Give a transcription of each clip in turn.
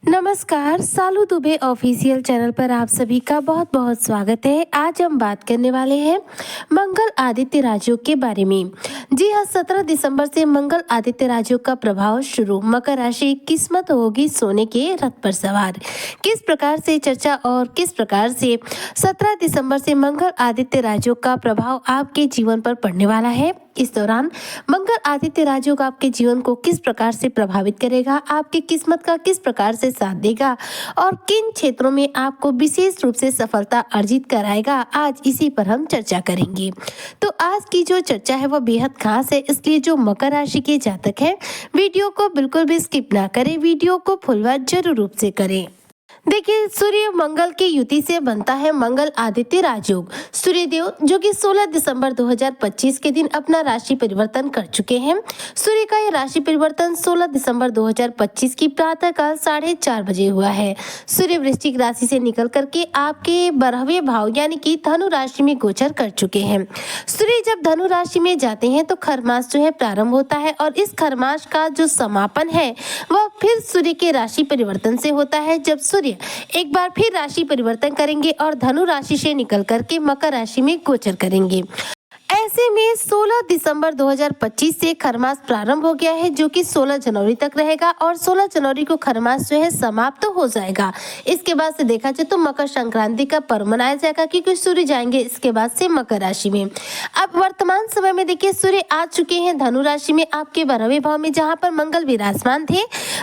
नमस्कार, सालू Dubey official channel पर आप सभी का बहुत बहुत स्वागत है। आज हम बात करने वाले हैं मंगल आदित्य राजयोग के बारे में। जी हाँ, 17 दिसंबर से मंगल आदित्य राजयोग का प्रभाव शुरू। मकर राशि, किस्मत होगी सोने के रथ पर सवार। किस प्रकार से चर्चा और किस प्रकार से 17 दिसंबर से मंगल आदित्य राजयोग का प्रभाव आपके जीवन पर पड़ने वाला है। इस दौरान मंगल आदित्य राजयोग आपके जीवन को किस प्रकार से प्रभावित करेगा, आपकी किस्मत का किस प्रकार से साथ देगा और किन क्षेत्रों में आपको विशेष रूप से सफलता अर्जित कराएगा, आज इसी पर हम चर्चा करेंगे। तो आज की जो चर्चा है वह बेहद खास है, इसलिए जो मकर राशि के जातक हैं वीडियो को बिल्कुल भी स्किप ना करें, वीडियो को फुल वॉच जरूर रूप से करें। देखिए, सूर्य मंगल की युति से बनता है मंगल आदित्य राजयोग। सूर्यदेव जो कि 16 दिसंबर 2025 के दिन अपना राशि परिवर्तन कर चुके हैं। सूर्य का यह राशि परिवर्तन 16 दिसंबर 2025 की प्रातःकाल 4:30 बजे हुआ है। सूर्य वृश्चिक राशि से निकल करके आपके 12वें भाव यानी कि धनु राशि में गोचर कर चुके हैं। सूर्य जब धनु राशि में जाते हैं तो खरमास जो है प्रारंभ होता है और इस खरमास का जो समापन है वह फिर सूर्य के राशि परिवर्तन से होता है, जब सूर्य एक बार फिर राशि परिवर्तन करेंगे और धनु राशि से निकल करके मकर राशि में गोचर करेंगे। ऐसे में 16 दिसंबर 2025 से खरमास प्रारंभ हो गया है, जो कि 16 जनवरी तक रहेगा और 16 जनवरी को खरमास जो है समाप्त हो जाएगा। इसके बाद से देखा जाए तो मकर संक्रांति का पर्व मनाया जाएगा, क्योंकि सूर्य जाएंगे इसके बाद से मकर राशि में। अब वर्तमान समय में देखिए, सूर्य आ चुके हैं धनु राशि में आपके 12वें भाव में, जहाँ पर मंगल विराजमान थे।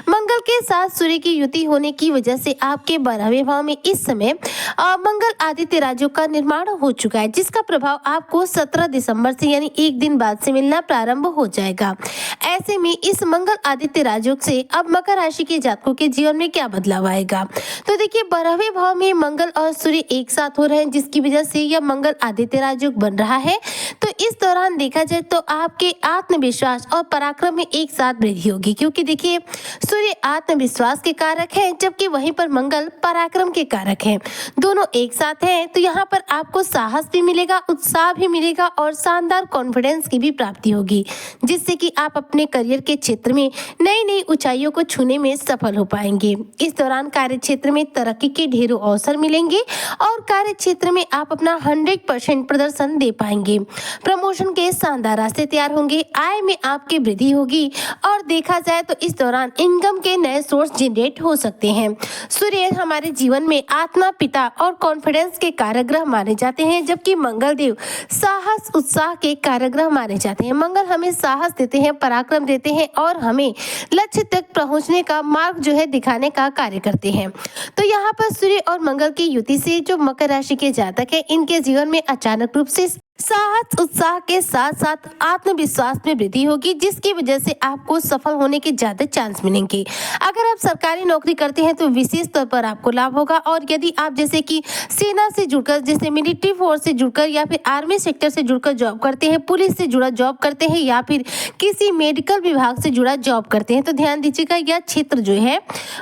मंगल के साथ सूर्य की युति होने की वजह से आपके 12वें भाव में इस समय मंगल आदित्य राजयोग का निर्माण हो चुका है, जिसका प्रभाव आपको 17 दिसंबर से यानी एक दिन बाद से मिलना प्रारंभ हो जाएगा। ऐसे में इस मंगल आदित्य राजयोग से अब मकर राशि के जातकों के जीवन में क्या बदलाव आएगा। तो देखिए, 12वें भाव में मंगल और सूर्य एक साथ हो रहे हैं, जिसकी वजह से यह मंगल आदित्य राजयोग बन रहा है। तो इस दौरान देखा जाए तो आपके आत्मविश्वास और पराक्रम में एक साथ वृद्धि होगी, क्योंकि देखिए सूर्य आत्मविश्वास के कारक है, जबकि वहीं पर मंगल पराक्रम के कारक है। दोनों एक साथ हैं तो यहाँ पर आपको साहस भी मिलेगा, उत्साह भी मिलेगा और शानदार कॉन्फिडेंस की भी प्राप्ति होगी, जिससे कि आप अपने करियर के क्षेत्र में नई नई ऊंचाइयों को छूने में सफल हो पाएंगे। इस दौरान कार्य क्षेत्र में तरक्की के ढेरों अवसर मिलेंगे और कार्य क्षेत्र में आप अपना 100% प्रदर्शन दे पाएंगे। प्रमोशन के शानदार रास्ते तैयार होंगे, आय में आपकी वृद्धि होगी और देखा जाए तो इस दौरान इनकम के नए सोर्स जनरेट हो सकते हैं। सूर्य हमारे जीवन में आत्मा, पिता और कॉन्फिडेंस के कारक ग्रह माने जाते हैं, जबकि मंगल देव साहस, उत्साह के कारक ग्रह माने जाते हैं। मंगल हमें साहस देते हैं, पराक्रम देते हैं और हमें लक्ष्य तक पहुंचने का मार्ग जो है दिखाने का कार्य करते हैं। तो यहाँ पर सूर्य और मंगल की युति से जो मकर राशि के जातक है, इनके जीवन में अचानक रूप से साहस, उत्साह के साथ साथ आत्मविश्वास में वृद्धि होगी, जिसकी वजह से आपको सफल होने के ज्यादा चांस मिलेंगे। अगर आप सरकारी नौकरी करते हैं तो विशेष तौर पर आपको लाभ होगा, और यदि आप जैसे कि सेना से जुड़कर, जैसे मिलिट्री फोर्स से जुड़कर या फिर आर्मी सेक्टर से जुड़कर जॉब करते हैं, पुलिस से जुड़ा जॉब करते हैं या फिर किसी मेडिकल विभाग से जुड़ा जॉब करते हैं, तो ध्यान दीजिएगा यह क्षेत्र जो है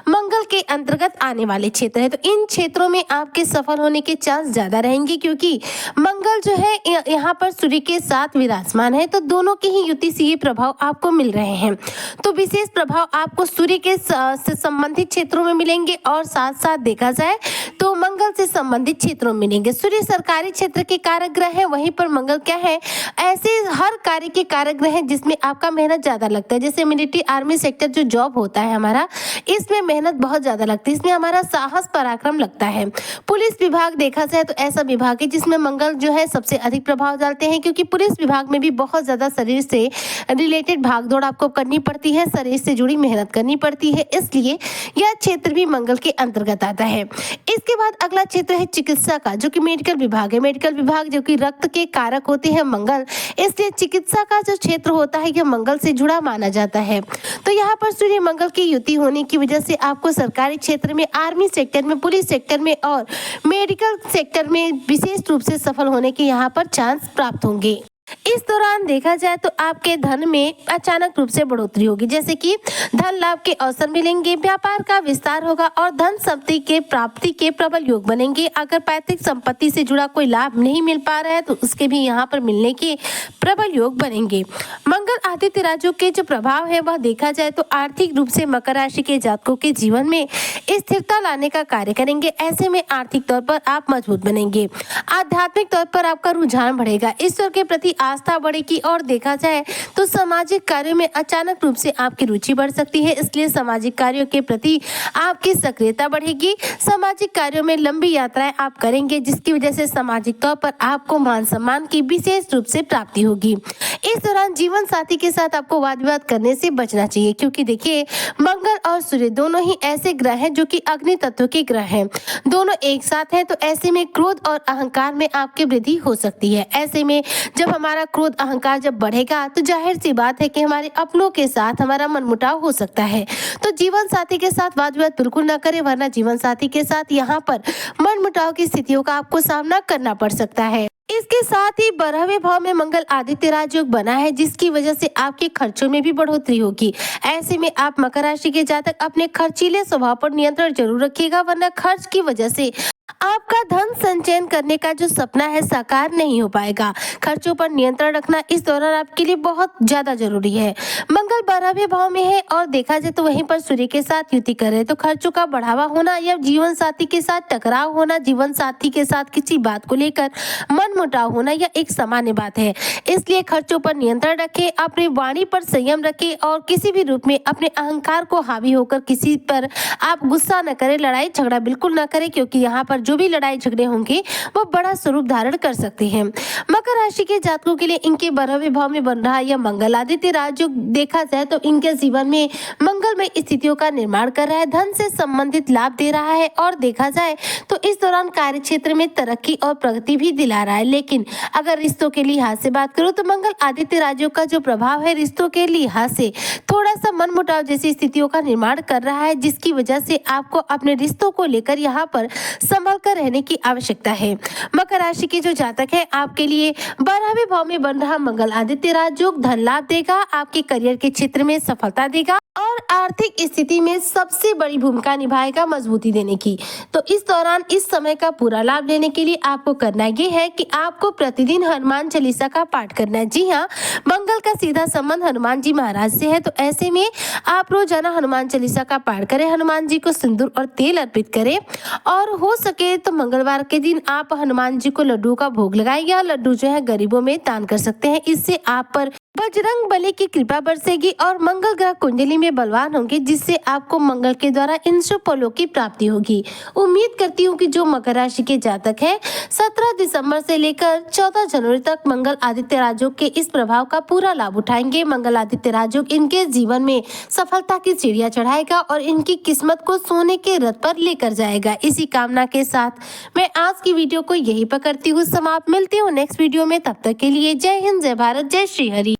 मंगल के अंतर्गत आने वाले क्षेत्र है। तो इन क्षेत्रों में आपके सफल होने के चांस ज्यादा रहेंगे, क्योंकि मंगल जो है यहाँ पर सूर्य के साथ विराजमान है, तो दोनों की ही युति से ये प्रभाव आपको मिल रहे हैं। तो विशेष प्रभाव आपको सूर्य के से संबंधित क्षेत्रों में मिलेंगे और साथ साथ देखा जाए तो मंगल से संबंधित क्षेत्रों में मिलेंगे। सूर्य सरकारी क्षेत्र के कारक ग्रह है, वहीं पर मंगल क्या है, ऐसे हर कार्य के कारक ग्रह है जिसमें आपका मेहनत ज्यादा लगता है। जैसे मिलिट्री, आर्मी सेक्टर जो जॉब होता है हमारा, इसमें मेहनत बहुत ज्यादा लगती है, इसमें हमारा साहस, पराक्रम लगता है। पुलिस विभाग देखा जाए तो ऐसा विभाग है जिसमें मंगल जो है सबसे अधिक प्रभाव डालते हैं, क्योंकि पुलिस विभाग में भी बहुत ज्यादा शरीर से रिलेटेड भागदौड़ आपको करनी पड़ती है, शरीर से जुड़ी मेहनत करनी पड़ती है, इसलिए यह क्षेत्र भी मंगल के अंतर्गत आता है। इसके बाद अगला क्षेत्र है चिकित्सा का, जो कि मेडिकल विभाग है। मेडिकल विभाग जो कि रक्त के कारक होते हैं मंगल, इसलिए चिकित्सा का जो क्षेत्र होता है यह मंगल से जुड़ा माना जाता है। तो यहाँ पर सूर्य मंगल की युति होने की वजह से आपको सरकारी क्षेत्र में, आर्मी सेक्टर में, पुलिस सेक्टर में और मेडिकल सेक्टर में विशेष रूप से सफल होने के यहाँ पर चांस प्राप्त होंगे। इस दौरान देखा जाए तो आपके धन में अचानक रूप से बढ़ोतरी होगी, जैसे कि धन लाभ के अवसर मिलेंगे, व्यापार का विस्तार होगा और धन संपत्ति के प्राप्ति के प्रबल योग बनेंगे। अगर पैतृक संपत्ति से जुड़ा कोई लाभ नहीं मिल पा रहा है तो उसके भी यहाँ पर मिलने के प्रबल योग बनेंगे। मंगल आदित्य राजयोग के जो प्रभाव है वह देखा जाए तो आर्थिक रूप से मकर राशि के जातकों के जीवन में स्थिरता लाने का कार्य करेंगे। ऐसे में आर्थिक तौर पर आप मजबूत बनेंगे, आध्यात्मिक तौर पर आपका रुझान बढ़ेगा, ईश्वर के प्रति आस्था बढ़ेगी और देखा जाए तो सामाजिक कार्यों में अचानक रूप से आपकी रुचि बढ़ सकती है। इसलिए सामाजिक कार्यों के प्रति आपकी सक्रियता बढ़ेगी। सामाजिक कार्यों में लंबी यात्राएं आप करेंगे, जिसकी वजह से सामाजिक तौर पर आपको मान सम्मान की विशेष रूप से प्राप्ति होगी। इस दौरान जीवन साथी के साथ आपको वाद विवाद करने से बचना चाहिए, क्योंकि देखिए मंगल और सूर्य दोनों ही ऐसे ग्रह हैं जो कि अग्नि तत्व के ग्रह हैं, दोनों एक साथ हैं। तो ऐसे में क्रोध और अहंकार में आपकी वृद्धि हो सकती है। ऐसे में जब हमारा क्रोध अहंकार जब बढ़ेगा तो जाहिर सी बात है कि हमारे अपनों के साथ हमारा मनमुटाव हो सकता है। तो जीवन साथी के साथ वाद विवाद बिल्कुल ना करें, वरना जीवन साथी के साथ यहाँ पर मनमुटाव की स्थितियों का आपको सामना करना पड़ सकता है। इसके साथ ही 12वें भाव में मंगल आदित्य राजयोग बना है, जिसकी वजह से आपके खर्चों में भी बढ़ोतरी होगी। ऐसे में आप मकर राशि के जातक अपने खर्चीले स्वभाव पर नियंत्रण जरूर रखिएगा, वरना खर्च की वजह से आपका धन संचयन करने का जो सपना है साकार नहीं हो पाएगा। खर्चों पर नियंत्रण रखना इस दौरान आपके लिए बहुत ज्यादा जरूरी है। मंगल 12वें भाव में है और देखा जाए तो वहीं पर सूर्य के साथ युति कर रहे हैं, तो खर्चों का बढ़ावा होना या जीवन साथी के साथ टकराव होना, जीवन साथी के साथ किसी बात को लेकर मनमुटाव होना यह एक सामान्य बात है। इसलिए खर्चों पर नियंत्रण रखें, अपनी वाणी पर संयम रखें और किसी भी रूप में अपने अहंकार को हावी होकर किसी पर आप गुस्सा न करें, लड़ाई झगड़ा बिल्कुल न करें, क्योंकि यहाँ पर जो भी लड़ाई झगड़े होंगे वो बड़ा स्वरूप धारण कर सकते हैं। मकर राशि के जातकों के लिए इनके 12वें भाव में बन रहा यह मंगल आदित्य राजयोग देखा जाए तो इनके जीवन में मंगलमय स्थितियों का निर्माण कर रहा है, धन से संबंधित लाभ दे रहा है और देखा जाए तो इस दौरान कार्य क्षेत्र में तरक्की और प्रगति भी दिला रहा है। लेकिन अगर रिश्तों के लिहाज से बात करूं तो मंगल आदित्य राजयोग का जो प्रभाव है रिश्तों के लिहाज से थोड़ा सा मनमुटाव जैसी स्थितियों का निर्माण कर रहा है, जिसकी वजह से आपको अपने रिश्तों को लेकर यहाँ पर संभल कर रहने की आवश्यकता है। मकर राशि के जो जातक है आपके लिए 12वें भाव में बन रहा मंगल आदित्य राजयोग धन लाभ देगा, आपके करियर के क्षेत्र में सफलता देगा और आर्थिक स्थिति में सबसे बड़ी भूमिका निभाएगा मजबूती देने की। तो इस दौरान इस समय का पूरा लाभ लेने के लिए आपको करना ये है कि आपको प्रतिदिन हनुमान चालीसा का पाठ करना है। जी हाँ, मंगल का सीधा संबंध हनुमान जी महाराज से है, तो ऐसे में आप रोजाना हनुमान चालीसा का पाठ करें, हनुमान जी को सिंदूर और तेल अर्पित करें और हो सके तो मंगलवार के दिन आप हनुमान जी को लड्डू का भोग लगाएं या लड्डू जो है गरीबों में दान कर सकते हैं। इससे आप पर बजरंग बली की कृपा बरसेगी और मंगल ग्रह कुंडली में बलवान होंगे, जिससे आपको मंगल के द्वारा इन शुभ फलों की प्राप्ति होगी। उम्मीद करती हूँ कि जो मकर राशि के जातक हैं 17 दिसंबर से लेकर 14 जनवरी तक मंगल आदित्य राजयोग के इस प्रभाव का पूरा लाभ उठाएंगे। मंगल आदित्य राजयोग इनके जीवन में सफलता की सीढ़ियां चढ़ाएगा और इनकी किस्मत को सोने के रथ पर लेकर जाएगा। इसी कामना के साथ मैं आज की वीडियो को यही पर करती हूँ समाप्त। मिलती हूँ नेक्स्ट वीडियो में, तब तक के लिए जय हिंद, जय भारत, जय श्री हरि।